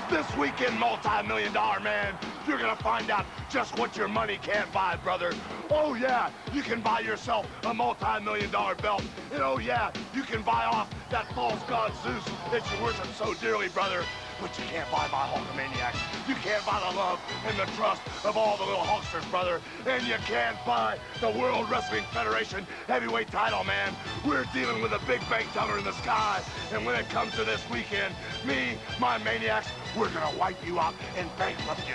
This weekend, multi-million-dollar man, you're gonna find out just what your money can't buy, brother. Oh yeah, you can buy yourself a multi-million-dollar belt. And oh yeah, you can buy off that false god Zeus that you worship so dearly, brother. But you can't buy my Hulkamaniacs. You can't buy the love and the trust of all the little Hulksters, brother. And you can't buy the World Wrestling Federation heavyweight title, man. We're dealing with a big bank teller in the sky. And when it comes to this weekend, me, my maniacs, we're gonna wipe you out and bankrupt you.